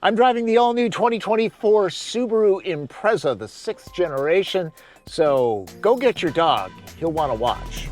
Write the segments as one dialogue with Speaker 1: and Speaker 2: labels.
Speaker 1: I'm driving the all-new 2024 Subaru Impreza, the 6th generation, so go get your dog. He'll want to watch.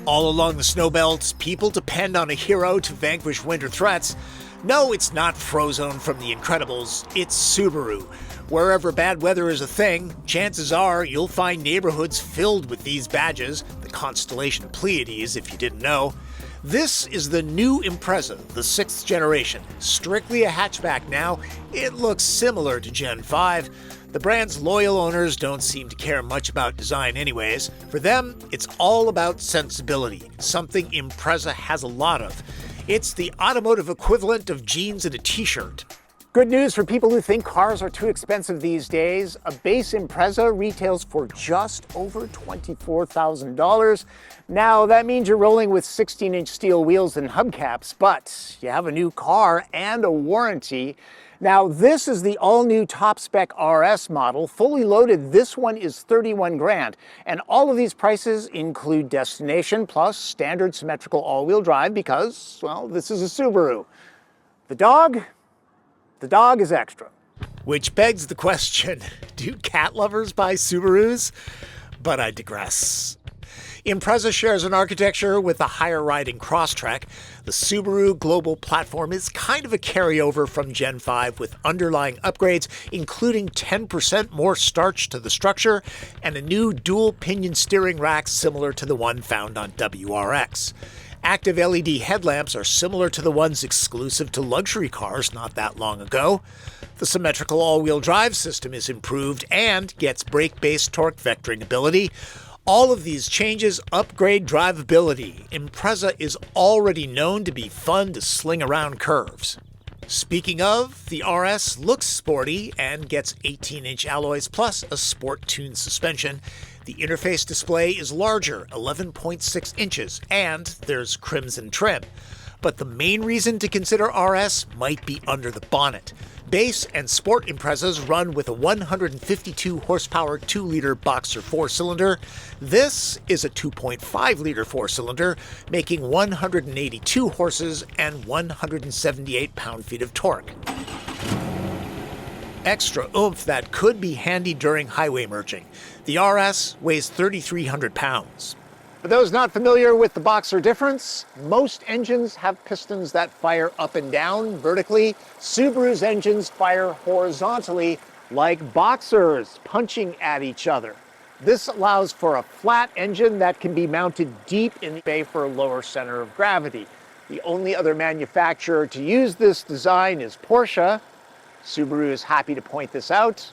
Speaker 1: All along the snow belts, people depend on a hero to vanquish winter threats. No, it's not Frozone from The Incredibles, it's Subaru. Wherever bad weather is a thing, chances are you'll find neighborhoods filled with these badges, the constellation Pleiades if you didn't know. This is the new Impreza, the 6th generation. Strictly a hatchback now, it looks similar to Gen 5. The brand's loyal owners don't seem to care much about design anyways. For them, it's all about sensibility, something Impreza has a lot of. It's the automotive equivalent of jeans and a t-shirt. Good news for people who think cars are too expensive these days. A base Impreza retails for just over $24,000. Now, that means you're rolling with 16-inch steel wheels and hubcaps, but you have a new car and a warranty. Now, this is the all-new top-spec RS model. Fully loaded, this one is $31,000. And all of these prices include destination plus standard symmetrical all-wheel drive because, well, this is a Subaru. The dog is extra. Which begs the question, do cat lovers buy Subarus? But I digress. Impreza shares an architecture with a higher riding Crosstrek. The Subaru global platform is kind of a carryover from Gen 5 with underlying upgrades, including 10% more starch to the structure and a new dual pinion steering rack similar to the one found on WRX. Active LED headlamps are similar to the ones exclusive to luxury cars not that long ago. The symmetrical all-wheel drive system is improved and gets brake-based torque vectoring ability. All of these changes upgrade drivability. Impreza is already known to be fun to sling around curves. Speaking of, the RS looks sporty and gets 18-inch alloys plus a sport-tuned suspension. The interface display is larger, 11.6 inches, and there's crimson trim. But the main reason to consider RS might be under the bonnet. Base and sport Imprezas run with a 152 horsepower 2-liter Boxer 4-cylinder. This is a 2.5-liter 4-cylinder, making 182 horses and 178 pound-feet of torque. Extra oomph that could be handy during highway merging. The RS weighs 3,300 pounds. For those not familiar with the Boxer difference, most engines have pistons that fire up and down vertically. Subaru's engines fire horizontally like Boxers, punching at each other. This allows for a flat engine that can be mounted deep in the bay for a lower center of gravity. The only other manufacturer to use this design is Porsche. Subaru is happy to point this out.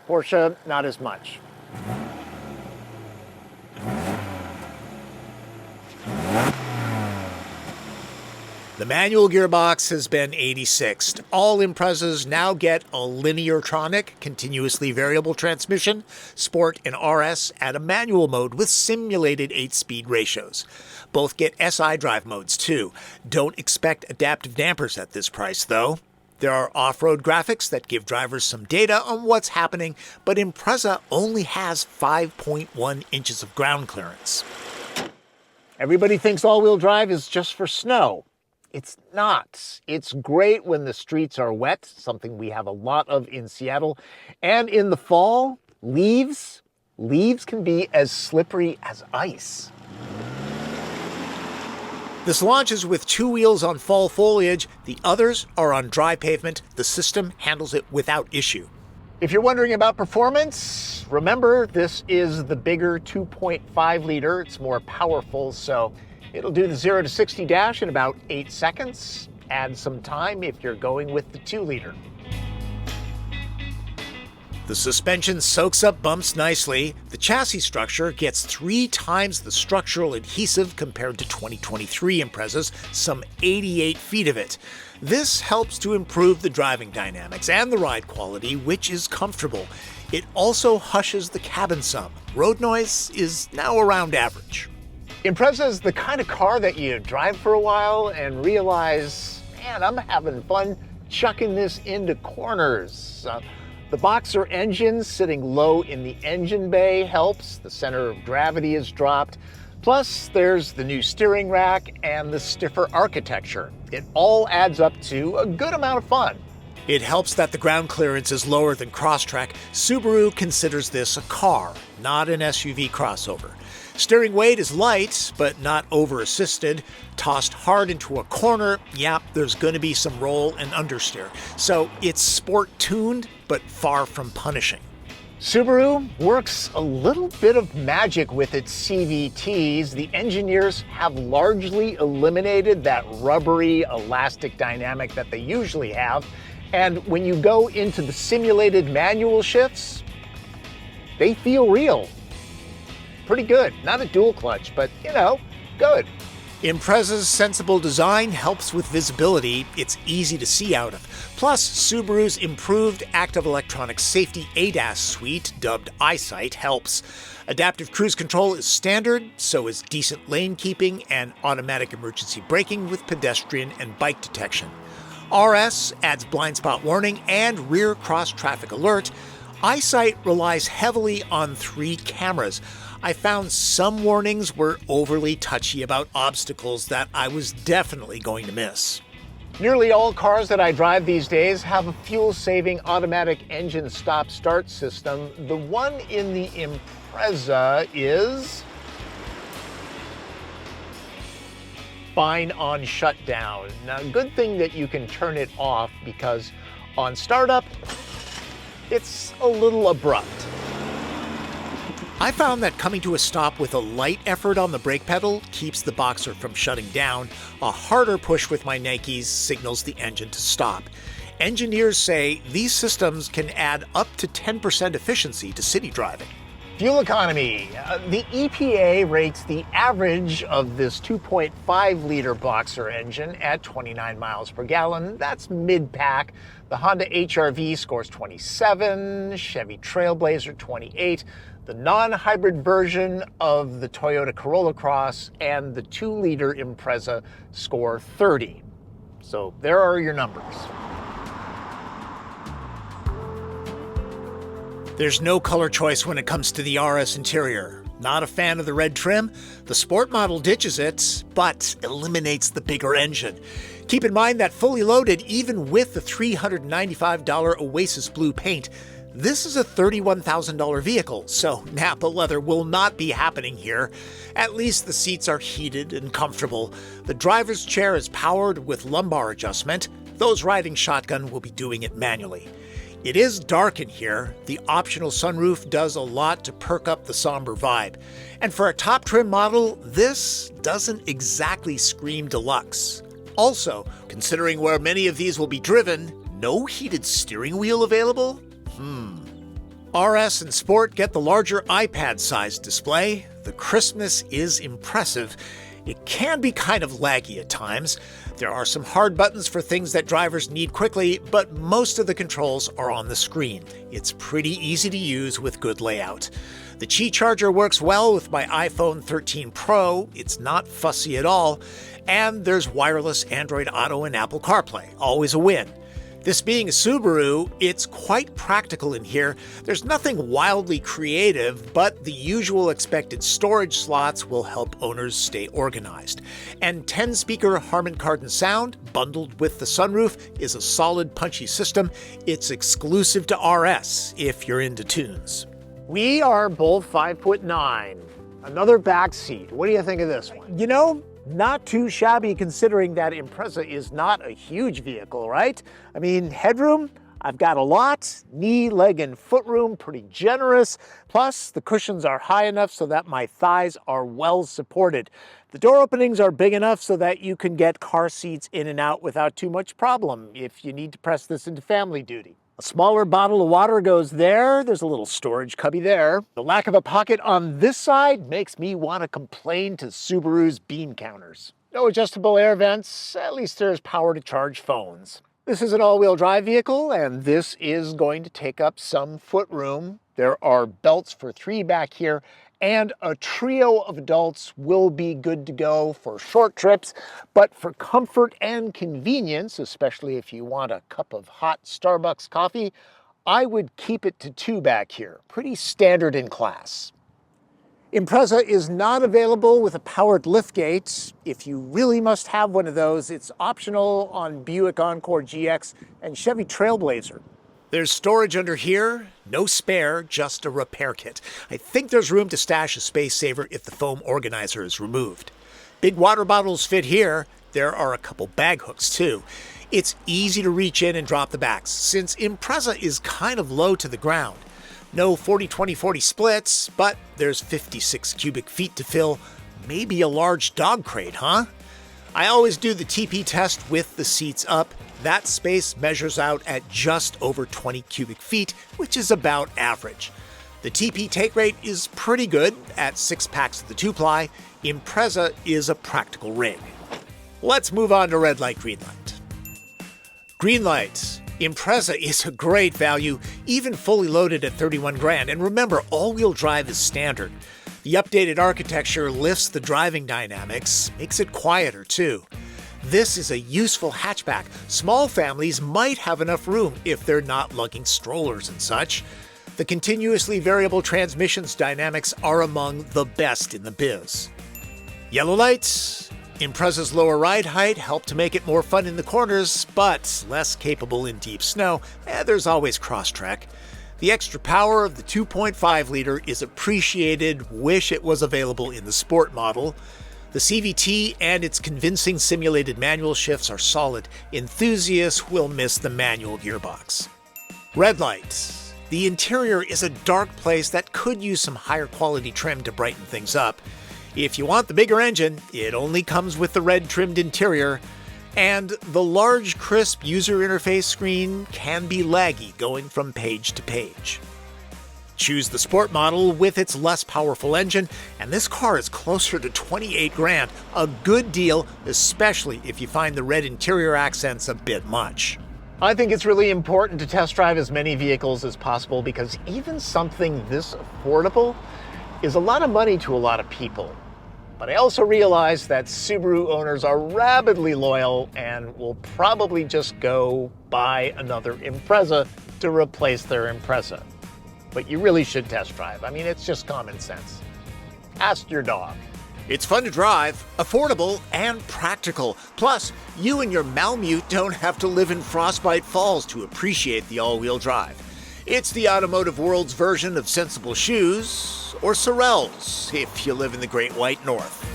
Speaker 1: Porsche, not as much. The manual gearbox has been 86'd. All Imprezas now get a Lineartronic, continuously variable transmission. Sport and RS add a manual mode with simulated 8-speed ratios. Both get SI drive modes too. Don't expect adaptive dampers at this price though. There are off-road graphics that give drivers some data on what's happening, but Impreza only has 5.1 inches of ground clearance. Everybody thinks all-wheel drive is just for snow. It's not. It's great when the streets are wet, something we have a lot of in Seattle. And in the fall, leaves can be as slippery as ice. This launches with 2 wheels on fall foliage. The others are on dry pavement. The system handles it without issue. If you're wondering about performance, remember this is the bigger 2.5 liter. It's more powerful, so it'll do the 0 to 60 dash in about 8 seconds. Add some time if you're going with the 2 liter. The suspension soaks up bumps nicely. The chassis structure gets 3 times the structural adhesive compared to 2023 Imprezas, some 88 feet of it. This helps to improve the driving dynamics and the ride quality, which is comfortable. It also hushes the cabin some. Road noise is now around average. Impreza is the kind of car that you drive for a while and realize, man, I'm having fun chucking this into corners. The Boxer engine sitting low in the engine bay helps. The center of gravity is dropped. Plus, there's the new steering rack and the stiffer architecture. It all adds up to a good amount of fun. It helps that the ground clearance is lower than Crosstrek. Subaru considers this a car, not an SUV crossover. Steering weight is light, but not over-assisted. Tossed hard into a corner, there's going to be some roll and understeer. So it's sport-tuned, but far from punishing. Subaru works a little bit of magic with its CVTs. The engineers have largely eliminated that rubbery, elastic dynamic that they usually have. And when you go into the simulated manual shifts, they feel real. Pretty good. Not a dual clutch, but good. Impreza's sensible design helps with visibility. It's easy to see out of. Plus, Subaru's improved active electronic safety ADAS suite, dubbed EyeSight, helps. Adaptive cruise control is standard, so is decent lane keeping and automatic emergency braking with pedestrian and bike detection. RS adds blind spot warning and rear cross traffic alert. EyeSight relies heavily on 3 cameras. I found some warnings were overly touchy about obstacles that I was definitely going to miss. Nearly all cars that I drive these days have a fuel-saving automatic engine stop-start system. The one in the Impreza is fine on shutdown. Now, good thing that you can turn it off because on startup, it's a little abrupt. I found that coming to a stop with a light effort on the brake pedal keeps the Boxer from shutting down. A harder push with my Nikes signals the engine to stop. Engineers say these systems can add up to 10% efficiency to city driving. Fuel economy. The EPA rates the average of this 2.5-liter Boxer engine at 29 miles per gallon. That's mid-pack. The Honda HR-V scores 27, Chevy Trailblazer 28, the non-hybrid version of the Toyota Corolla Cross and the 2-liter Impreza score 30. So there are your numbers. There's no color choice when it comes to the RS interior. Not a fan of the red trim. The Sport model ditches it, but eliminates the bigger engine. Keep in mind that fully loaded, even with the $395 Oasis Blue paint, this is a $31,000 vehicle, so Napa leather will not be happening here. At least the seats are heated and comfortable. The driver's chair is powered with lumbar adjustment. Those riding shotgun will be doing it manually. It is dark in here. The optional sunroof does a lot to perk up the somber vibe. And for a top trim model, this doesn't exactly scream deluxe. Also, considering where many of these will be driven, no heated steering wheel available? RS and Sport get the larger iPad-sized display. The crispness is impressive. It can be kind of laggy at times. There are some hard buttons for things that drivers need quickly, but most of the controls are on the screen. It's pretty easy to use with good layout. The Qi charger works well with my iPhone 13 Pro. It's not fussy at all. And there's wireless Android Auto and Apple CarPlay. Always a win. This being a Subaru, it's quite practical in here. There's nothing wildly creative, but the usual expected storage slots will help owners stay organized. And 10-speaker Harman Kardon sound, bundled with the sunroof, is a solid, punchy system. It's exclusive to RS if you're into tunes. We are both 5'9". Another back seat. What do you think of this one? Not too shabby considering that Impreza is not a huge vehicle, right? I mean, headroom, I've got a lot. Knee, leg, and foot room, pretty generous. Plus, the cushions are high enough so that my thighs are well supported. The door openings are big enough so that you can get car seats in and out without too much problem if you need to press this into family duty. A smaller bottle of water goes there. There's a little storage cubby there. The lack of a pocket on this side makes me want to complain to Subaru's bean counters. No adjustable air vents. At least there's power to charge phones. This is an all-wheel drive vehicle, and this is going to take up some foot room. There are belts for 3 back here, and a trio of adults will be good to go for short trips, but for comfort and convenience, especially if you want a cup of hot Starbucks coffee, I would keep it to 2 back here. Pretty standard in class. Impreza is not available with a powered liftgate. If you really must have one of those, it's optional on Buick Encore GX and Chevy Trailblazer. There's storage under here, no spare, just a repair kit. I think there's room to stash a space saver if the foam organizer is removed. Big water bottles fit here. There are a couple bag hooks too. It's easy to reach in and drop the backs, since Impreza is kind of low to the ground. No 40-20-40 splits, but there's 56 cubic feet to fill. Maybe a large dog crate, huh? I always do the TP test with the seats up. That space measures out at just over 20 cubic feet, which is about average. The TP take rate is pretty good at 6 packs of the 2-ply. Impreza is a practical rig. Let's move on to red light, green light. Green light. Impreza is a great value, even fully loaded at 31 grand. And remember, all-wheel drive is standard. The updated architecture lifts the driving dynamics, makes it quieter too. This is a useful hatchback. Small families might have enough room if they're not lugging strollers and such. The continuously variable transmissions dynamics are among the best in the biz. Yellow lights. Impreza's lower ride height helped to make it more fun in the corners, but less capable in deep snow. There's always cross-track. The extra power of the 2.5-liter is appreciated. Wish it was available in the sport model. The CVT and its convincing simulated manual shifts are solid. Enthusiasts will miss the manual gearbox. Red light. The interior is a dark place that could use some higher quality trim to brighten things up. If you want the bigger engine, it only comes with the red trimmed interior. And the large, crisp user interface screen can be laggy going from page to page. Choose the sport model with its less powerful engine, and this car is closer to 28 grand. A good deal, especially if you find the red interior accents a bit much. I think it's really important to test drive as many vehicles as possible because even something this affordable is a lot of money to a lot of people. But I also realize that Subaru owners are rabidly loyal and will probably just go buy another Impreza to replace their Impreza. But you really should test drive. I mean, it's just common sense. Ask your dog. It's fun to drive, affordable, and practical. Plus, you and your Malamute don't have to live in Frostbite Falls to appreciate the all-wheel drive. It's the automotive world's version of sensible shoes, or Sorels, if you live in the Great White North.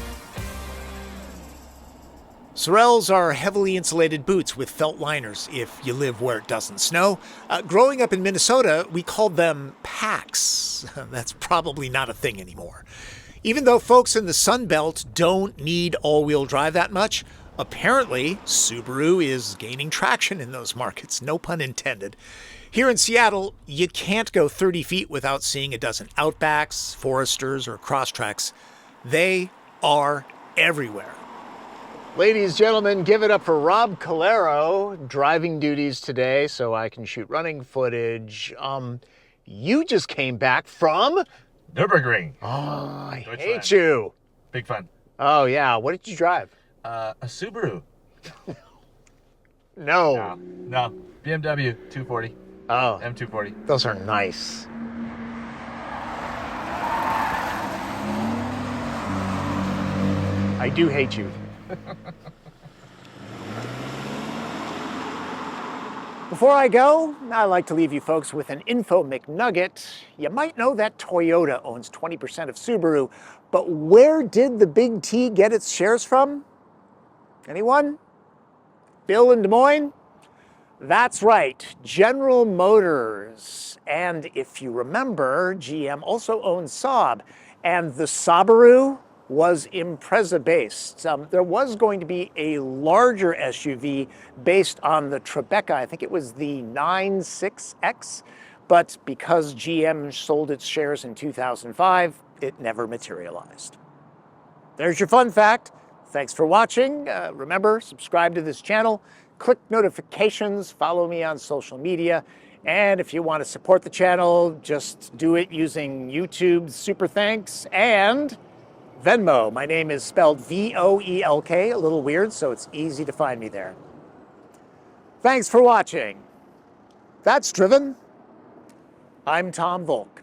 Speaker 1: Sorels are heavily insulated boots with felt liners if you live where it doesn't snow. Growing up in Minnesota, we called them packs. That's probably not a thing anymore. Even though folks in the Sun Belt don't need all-wheel drive that much, apparently Subaru is gaining traction in those markets, no pun intended. Here in Seattle, you can't go 30 feet without seeing a dozen Outbacks, Foresters, or Crosstreks. They are everywhere. Ladies, gentlemen, give it up for Rob Calero, driving duties today so I can shoot running footage. You just came back from?
Speaker 2: Nürburgring.
Speaker 1: Oh, I hate you.
Speaker 2: Big fun.
Speaker 1: Oh, yeah. What did you drive?
Speaker 2: A Subaru.
Speaker 1: No.
Speaker 2: No. BMW 240.
Speaker 1: Oh.
Speaker 2: M240.
Speaker 1: Those are nice. I do hate you. Before I go, I like to leave you folks with an info McNugget. You might know that Toyota owns 20% of Subaru, but where did the Big T get its shares from? Anyone? Bill in Des Moines? That's right, General Motors. And if you remember, GM also owns Saab, and the Subaru was Impreza-based. There was going to be a larger SUV based on the Tribeca. I think it was the 96X, but because GM sold its shares in 2005, it never materialized. There's your fun fact. Thanks for watching. Remember, subscribe to this channel, click notifications, follow me on social media, and if you want to support the channel, just do it using YouTube's Super Thanks and Venmo. My name is spelled V-O-E-L-K, a little weird, so it's easy to find me there. Thanks for watching. That's Driven. I'm Tom Volk.